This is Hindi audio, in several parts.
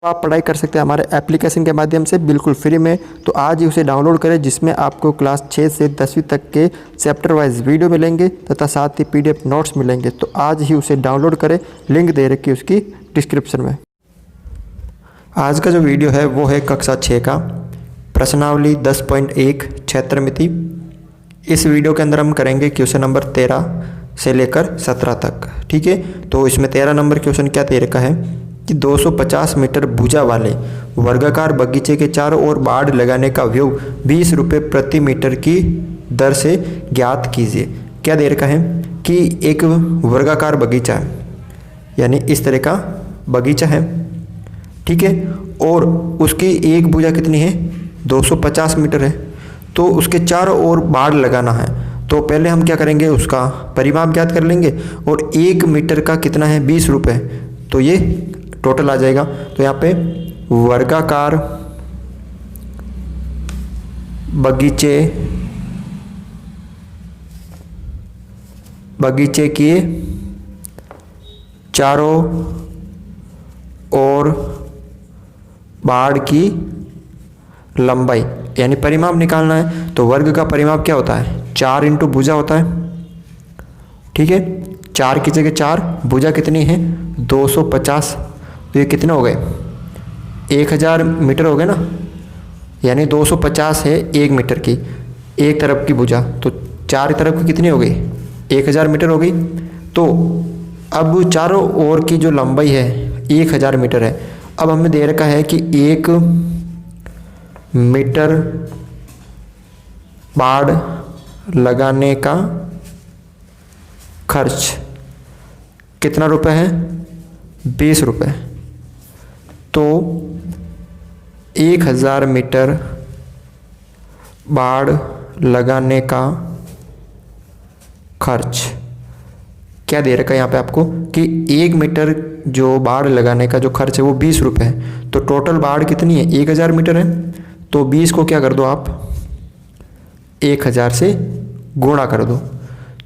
आप पढ़ाई कर सकते हैं हमारे एप्लीकेशन के माध्यम से बिल्कुल फ्री में। तो आज ही उसे डाउनलोड करें, जिसमें आपको क्लास 6 से 10वीं तक के चैप्टर वाइज वीडियो मिलेंगे तथा साथ ही PDF नोट्स मिलेंगे। तो आज ही उसे डाउनलोड करें, लिंक दे रखी है उसकी डिस्क्रिप्शन में। आज का जो वीडियो है वो है कक्षा 6 का प्रश्नावली 10.1 क्षेत्र मिति। इस वीडियो के अंदर हम करेंगे क्वेश्चन नंबर 13 से लेकर 17 तक। ठीक है, तो इसमें 13 नंबर क्वेश्चन क्या दे रखा है कि 250 मीटर भुजा वाले वर्गाकार बगीचे के चारों ओर बाड़ लगाने का व्यय 20 रुपये प्रति मीटर की दर से ज्ञात कीजिए। क्या दे रखा है कि एक वर्गाकार बगीचा है, यानी इस तरह का बगीचा है, ठीक है, और उसकी एक भुजा कितनी है 250 मीटर है। तो उसके चारों ओर बाड़ लगाना है। तो पहले हम क्या करेंगे, उसका परिमाप ज्ञात कर लेंगे और 1 मीटर का कितना है 20 रुपये, तो ये टोटल आ जाएगा। तो यहाँ पे वर्गाकार बगीचे के चारों ओर बाड़ की लंबाई, यानी परिमाप निकालना है। तो वर्ग का परिमाप क्या होता है 4 इंटू भुजा होता है, ठीक है। 4 की जगह 4, भुजा कितनी है 250, तो ये कितने हो गए 1000 मीटर हो गए ना, यानी 250 है 1 मीटर की एक तरफ की भुजा, तो 4 तरफ की कितनी हो गई 1000 मीटर हो गई। तो अब चारों ओर की जो लंबाई है 1000 मीटर है। अब हमें दे रखा है कि 1 मीटर बाड़ लगाने का खर्च कितना रुपए है 20 रुपये। तो 1000 मीटर बाड़ लगाने का खर्च क्या दे रखा है यहाँ पे आपको कि 1 मीटर जो बाड़ लगाने का जो खर्च है वो 20 रुपये है। तो टोटल बाड़ कितनी है 1000 मीटर है। तो 20 को क्या कर दो आप 1000 से गुणा कर दो।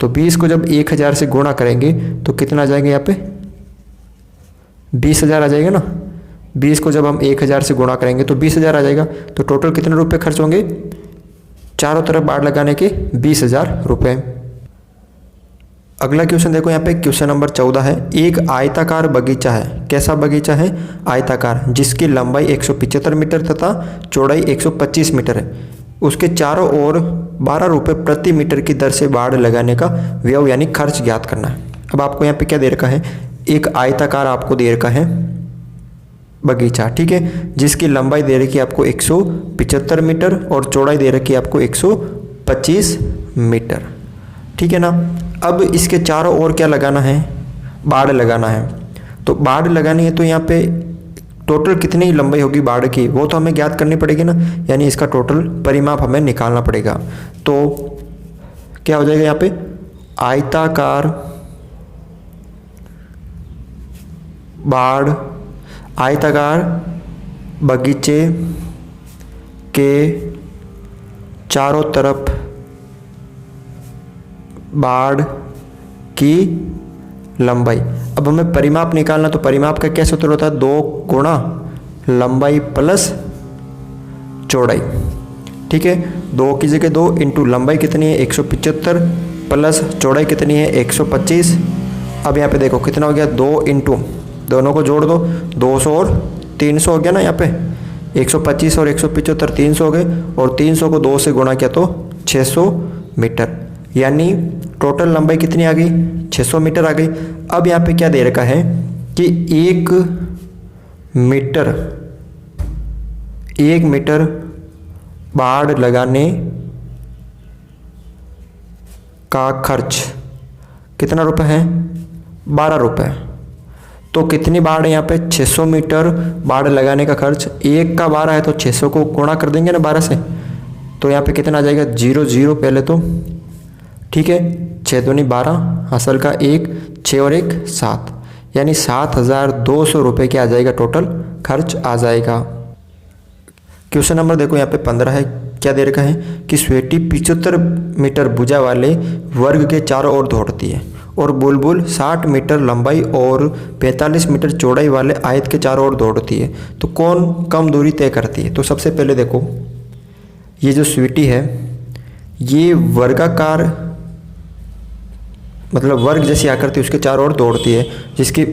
तो 20 को जब 1000 से गुणा करेंगे तो कितना आ जाएगा यहाँ पे 20,000 आ जाएगा ना। 20 को जब हम 1000 से गुणा करेंगे तो 20,000 आ जाएगा। तो टोटल कितने रुपए खर्च होंगे चारों तरफ बाड़ लगाने के 20,000 रुपये। अगला क्वेश्चन देखो, यहाँ पे क्वेश्चन नंबर 14 है। एक आयताकार बगीचा है। कैसा बगीचा है आयताकार, जिसकी लंबाई 175 मीटर तथा चौड़ाई 125 मीटर है। उसके चारों ओर 12 रुपये प्रति मीटर की दर से बाड़ लगाने का व्यय यानी खर्च ज्ञात करना है। अब आपको यहाँ पे क्या दे रखा है, एक आयताकार आपको दे रखा है बगीचा, ठीक है, जिसकी लंबाई दे रखी है आपको 175 मीटर और चौड़ाई दे रखी है आपको 125 मीटर, ठीक है ना। अब इसके चारों ओर क्या लगाना है बाड़ लगाना है। तो बाड़ लगानी है तो यहाँ पे टोटल कितनी लंबाई होगी बाड़ की वो तो हमें ज्ञात करनी पड़ेगी ना, यानी इसका टोटल परिमाप हमें निकालना पड़ेगा। तो क्या हो जाएगा यहाँ पे आयताकार बाड़ आयताकार बगीचे के चारों तरफ बाड़ की लंबाई। अब हमें परिमाप निकालना, तो परिमाप का क्या सूत्र होता है 2 गुणा लंबाई प्लस चौड़ाई, ठीक है। 2 की जगह 2 इंटू लंबाई कितनी है 175 प्लस चौड़ाई कितनी है 125। अब यहाँ पे देखो कितना हो गया 2 इंटू, दोनों को जोड़ दो 200 और 300 हो गया ना। यहाँ पे 125 और 175 300 हो गए और 300 को 2 से गुणा किया तो 600 मीटर, यानी टोटल लंबाई कितनी आ गई 600 मीटर आ गई। अब यहाँ पे क्या दे रखा है कि 1 मीटर बाड़ लगाने का खर्च कितना रुपए है 12 रुपये। तो कितनी बाड़ है यहाँ पे 600 मीटर बाड़ लगाने का खर्च, 1 का 12 है तो 600 को गुणा कर देंगे ना 12 से। तो यहाँ पे कितना आ जाएगा 0 पहले तो, ठीक है, 6 दूनी 12, असल का 1, 6 और 1 7, यानी 7,200 रुपये क्या आ जाएगा टोटल खर्च आ जाएगा। क्वेश्चन नंबर देखो यहाँ पे 15 है। क्या दे रखा है कि स्वेटी 75 मीटर भुजा वाले वर्ग के चारों ओर दौड़ती है और बुलबुल 60 मीटर लंबाई और 45 मीटर चौड़ाई वाले आयत के चारों ओर दौड़ती है, तो कौन कम दूरी तय करती है? तो सबसे पहले देखो, ये जो स्वीटी है ये वर्गाकार मतलब वर्ग जैसी आकृति उसके चारों ओर दौड़ती है, जिसकी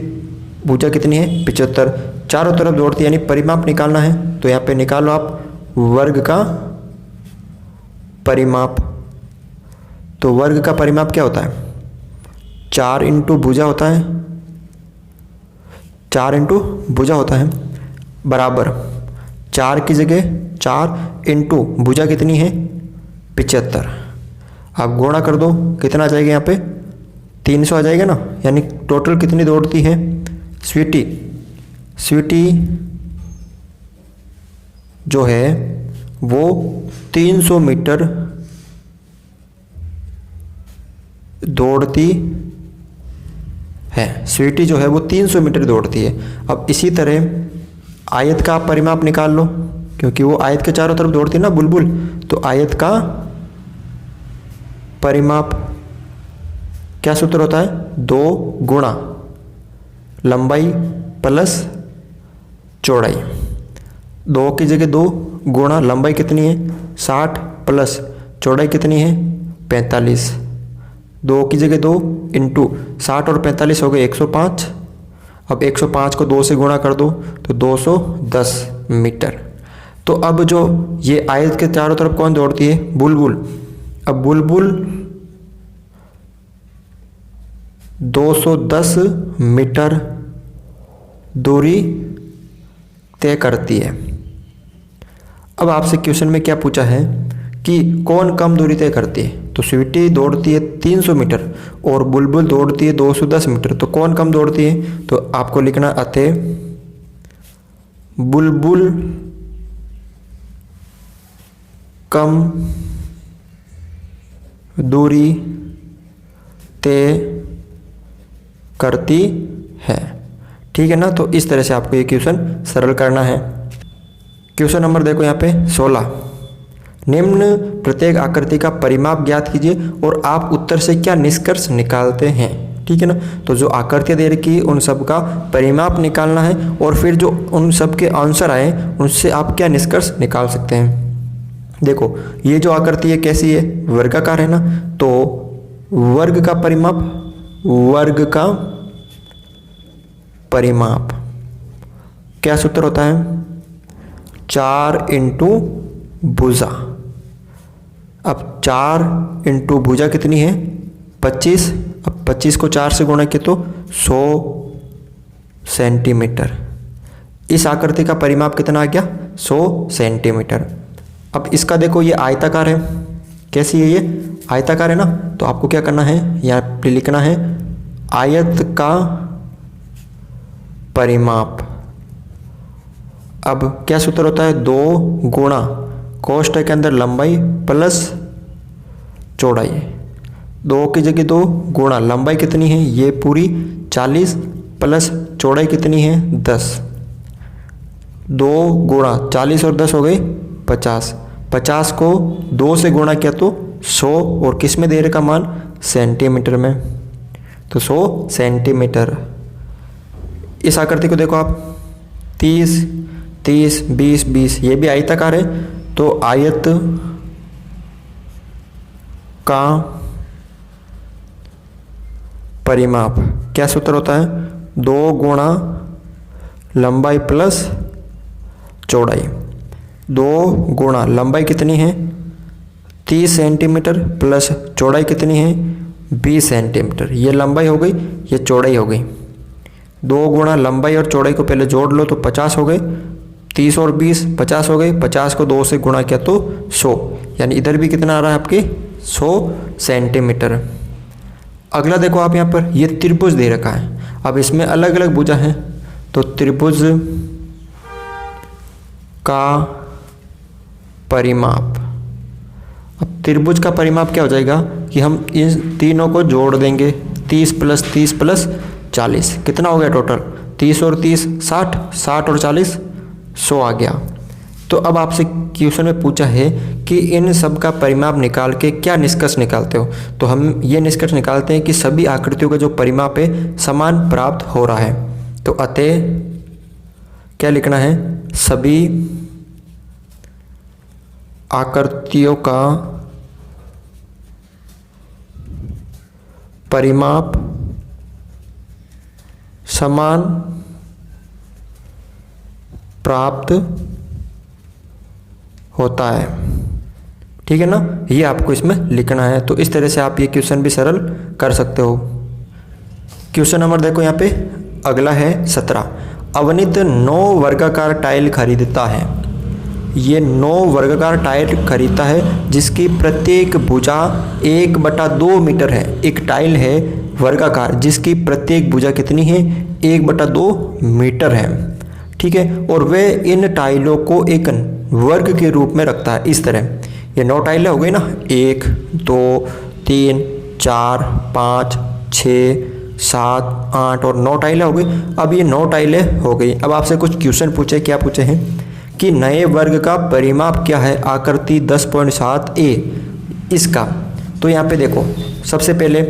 भुजा कितनी है 75, चारों तरफ दौड़ती है, यानी परिमाप निकालना है। तो यहाँ पे निकालो आप वर्ग का परिमाप। तो वर्ग का परिमाप क्या होता है? 4 इंटू भुजा होता है, 4 इंटू भुजा होता है बराबर 4 की जगह 4 इंटू भुजा कितनी है 75। आप गुणा कर दो, कितना आ जाएगा यहाँ पे 300 आ जाएगा ना। यानी टोटल कितनी दौड़ती है स्वीटी जो है वो 300 मीटर दौड़ती है। स्वीटी जो है वो 300 मीटर दौड़ती है। अब इसी तरह आयत का आप परिमाप निकाल लो, क्योंकि वो आयत के चारों तरफ दौड़ती है ना बुलबुल। तो आयत का परिमाप क्या सूत्र होता है? 2 गुणा लंबाई प्लस चौड़ाई। 2 की जगह 2 गुणा लंबाई कितनी है 60 प्लस चौड़ाई कितनी है 45। 2 की जगह 2 इंटू 60 और 45 हो गए 105। अब 105 को 2 से गुणा कर दो तो 210 मीटर। तो अब जो ये आयत के चारों तरफ कौन दौड़ती है? बुलबुल। अब बुलबुल 210 मीटर दूरी तय करती है। अब आपसे क्वेश्चन में क्या पूछा है कि कौन कम दूरी तय करती है? तो स्वीटी दौड़ती है 300 मीटर और बुलबुल दौड़ती है 210 मीटर, तो कौन कम दौड़ती है? तो आपको लिखना अतः बुलबुल कम दूरी तय करती है। ठीक है ना। तो इस तरह से आपको ये क्वेश्चन सरल करना है। क्वेश्चन नंबर देखो यहाँ पे 16, निम्न प्रत्येक आकृति का परिमाप ज्ञात कीजिए और आप उत्तर से क्या निष्कर्ष निकालते हैं। ठीक है ना। तो जो आकृतियाँ दे रखी उन सब का परिमाप निकालना है और फिर जो उन सब के आंसर आए उनसे आप क्या निष्कर्ष निकाल सकते हैं। देखो ये जो आकृति है कैसी है? वर्गाकार है ना। तो वर्ग का परिमाप क्या सूत्र होता है? 4 इंटू भुजा। अब 4 इंटू भुजा कितनी है 25। अब 25 को 4 से गुणा किया तो 100 सेंटीमीटर। इस आकृति का परिमाप कितना आ गया 100 सेंटीमीटर। अब इसका देखो ये आयताकार है। कैसी है ये? आयताकार है ना। तो आपको क्या करना है यहाँ पे लिखना है आयत का परिमाप। अब क्या सूत्र होता है? 2 गुणा कोष्ठक के अंदर लंबाई प्लस चौड़ाई। 2 की जगह 2 गुणा लंबाई कितनी है ये पूरी 40 प्लस चौड़ाई कितनी है 10। 2 गुणा 40 और 10 हो गई 50। 50 को 2 से गुणा किया तो 100 और किस में दे रखा मान सेंटीमीटर में। तो 100 सेंटीमीटर। इस आकृति को देखो आप 30 30 20 20 ये भी आयताकार है। तो आयत का परिमाप क्या सूत्र होता है? 2 गुणा लंबाई प्लस चौड़ाई। 2 गुणा लंबाई कितनी है 30 सेंटीमीटर प्लस चौड़ाई कितनी है 20 सेंटीमीटर। ये लंबाई हो गई, ये चौड़ाई हो गई। 2 गुणा लंबाई और चौड़ाई को पहले जोड़ लो तो 50 हो गए। 30 और 20 50 हो गए। 50 को 2 से गुणा किया तो 100, यानी इधर भी कितना आ रहा है आपके 100 सेंटीमीटर। अगला देखो आप यहाँ पर ये त्रिभुज दे रखा है। अब इसमें अलग अलग भुजा हैं। तो त्रिभुज का परिमाप। अब त्रिभुज का परिमाप क्या हो जाएगा कि हम इन तीनों को जोड़ देंगे। 30 प्लस 30 प्लस 40 कितना हो गया टोटल? 30 और 30 60, 60 और 40 100 आ गया। तो अब आपसे क्वेश्चन में पूछा है कि इन सब का परिमाप निकाल के क्या निष्कर्ष निकालते हो, तो हम ये निष्कर्ष निकालते हैं कि सभी आकृतियों का जो परिमाप है समान प्राप्त हो रहा है। तो अतः क्या लिखना है, सभी आकृतियों का परिमाप समान प्राप्त होता है। ठीक है ना, ये आपको इसमें लिखना है। तो इस तरह से आप ये क्वेश्चन भी सरल कर सकते हो। क्वेश्चन नंबर देखो यहाँ पे अगला है 17। अवनीत 9 वर्गाकार टाइल खरीदता है। ये 9 वर्गाकार टाइल खरीदता है जिसकी प्रत्येक भुजा 1/2 मीटर है। एक टाइल है वर्गाकार जिसकी प्रत्येक भुजा कितनी है, 1/2 मीटर है। ठीक है, और वह इन टाइलों को एक वर्ग के रूप में रखता है इस तरह। ये 9 टाइलें हो गई ना, 1 2 3 4 5 6 7 8 और 9 टाइलें हो गई। अब ये 9 टाइलें हो गई। अब आपसे कुछ क्वेश्चन पूछे, क्या पूछे हैं कि नए वर्ग का परिमाप क्या है, आकृति 10.7a इसका। तो यहाँ पे देखो सबसे पहले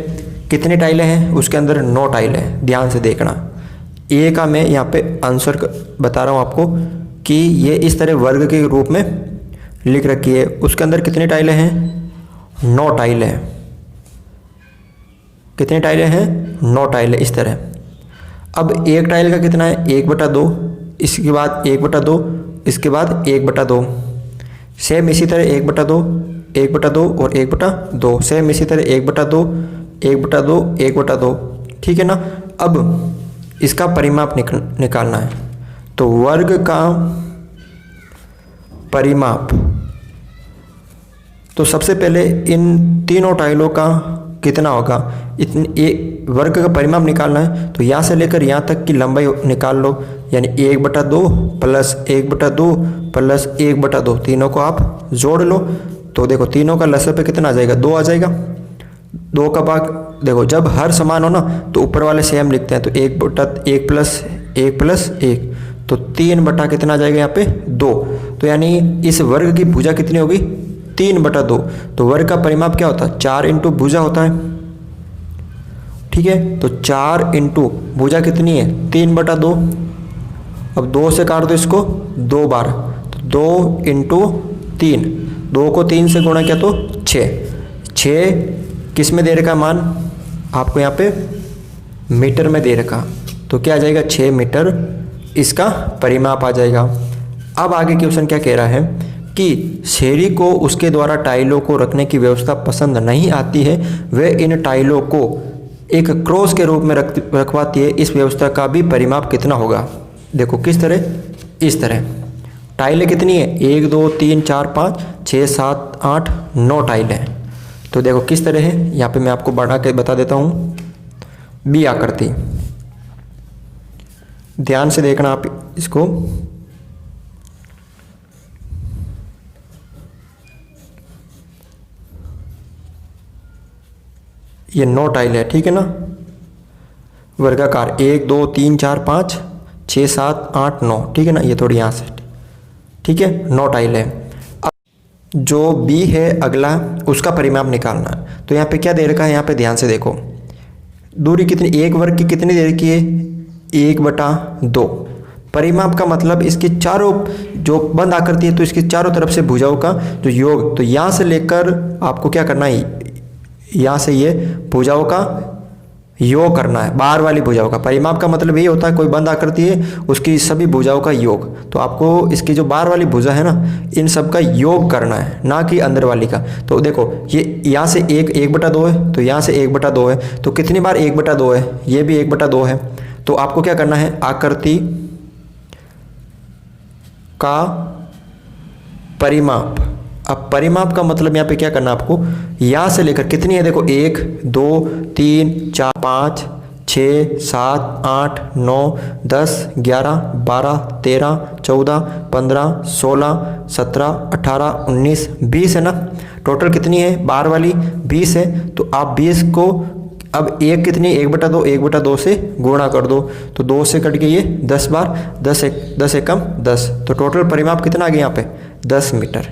कितने टाइलें हैं, उसके अंदर 9 टाइलें हैं, ध्यान से देखना। ए का मैं यहाँ पे आंसर बता रहा हूँ आपको कि ये इस तरह वर्ग के रूप में लिख रखी है। उसके अंदर कितने टाइलें हैं, 9 टाइलें हैं। कितने टाइलें हैं, 9 टाइलें इस तरह। अब एक टाइल का कितना है, 1/2, इसके बाद 1/2, इसके बाद 1/2, सेम इसी तरह 1/2 1/2 और 1/2, सेम इसी तरह 1/2 1/2 1/2। ठीक है ना। अब इसका परिमाप निकालना है। तो वर्ग का परिमाप, तो सबसे पहले इन तीनों टाइलों का कितना होगा, वर्ग का परिमाप निकालना है। तो यहाँ से लेकर यहाँ तक की लंबाई निकाल लो, यानी 1/2 प्लस 1/2 प्लस 1/2, तीनों को आप जोड़ लो। तो देखो तीनों का लसर पे कितना आ जाएगा, 2 आ जाएगा। 2 का भाग देखो जब हर समान हो ना तो ऊपर वाले सेम लिखते हैं। तो 1 प्लस 1 तो 3 बटा कितना आ जाएगा यहाँ पे 2। तो यानी इस वर्ग की भुजा कितनी होगी, 3/2। तो वर्ग का परिमाप क्या होता है, 4 इंटू भुजा होता है। ठीक है, तो 4 इंटू भुजा कितनी है, 3/2। अब 2 से काट दो इसको 2 बार, तो 2 इंटू 3, 2 को 3 से गुणा किया तो 6 किस में दे रखा मान आपको, यहाँ पे मीटर में दे रखा। तो क्या आ जाएगा, 6 मीटर इसका परिमाप आ जाएगा। अब आगे क्वेश्चन क्या कह रहा है कि शेरी को उसके द्वारा टाइलों को रखने की व्यवस्था पसंद नहीं आती है, वह इन टाइलों को एक क्रॉस के रूप में रखवाती है। इस व्यवस्था का भी परिमाप कितना होगा। देखो किस तरह, इस तरह टाइलें कितनी है, 1 2 3 4 5 6 7 8 9 टाइलें हैं। तो देखो किस तरह है, यहाँ पे मैं आपको बढ़ा के बता देता हूँ। बी आकृति, ध्यान से देखना आप इसको। ये 9 टाइल है, ठीक है ना, वर्गाकार 1 2 3 4 5 6 7 8 9, ठीक है ना। ये थोड़ी यहाँ से, ठीक है, 9 टाइल है। अब जो बी है अगला, उसका परिमाप निकालना है। तो यहाँ पे क्या दे रखा है, यहाँ पे ध्यान से देखो, दूरी कितनी, एक वर्ग की कितनी दे रखी है, 1/2। परिमाप का मतलब इसके चारों जो बंद आकृति है तो इसके चारों तरफ से भुजाओं का जो योग, तो यहाँ से लेकर आपको क्या करना है, यहाँ से ये भुजाओं का योग करना है, बाहर वाली भुजाओं का। परिमाप का मतलब यही होता है, कोई बंद आकृति है उसकी सभी भुजाओं का योग। तो आपको इसकी जो बाहर वाली भुजा है ना, इन सब का योग करना है, ना कि अंदर वाली का। तो देखो ये यहाँ से 1/2 है, तो यहाँ से 1/2 है, तो कितनी बार 1/2 है, ये भी 1/2 है। तो आपको क्या करना है, आकृति का परिमाप। अब परिमाप का मतलब यहाँ पे क्या करना है आपको, यहाँ से लेकर कितनी है, देखो 1 2 3 4 5 6 7 8 9 10 11 12 13 14 15 16 17 18 19 20 है ना, टोटल कितनी है, बाहर वाली 20 है। तो आप 20 को अब एक कितनी 1/2, 1/2 से गुणा कर दो, तो 2 से कट के ये 10 बार, 10 एकम 10, तो टोटल परिमाप कितना आ गया यहाँ पे 10 मीटर।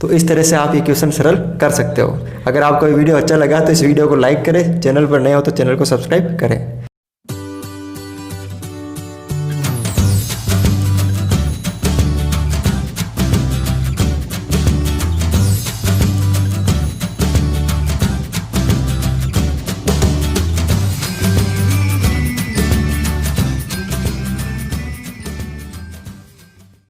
तो इस तरह से आप ये क्वेश्चन सरल कर सकते हो। अगर आपको ये वीडियो अच्छा लगा तो इस वीडियो को लाइक करें, चैनल पर नए हो तो चैनल को सब्सक्राइब करें।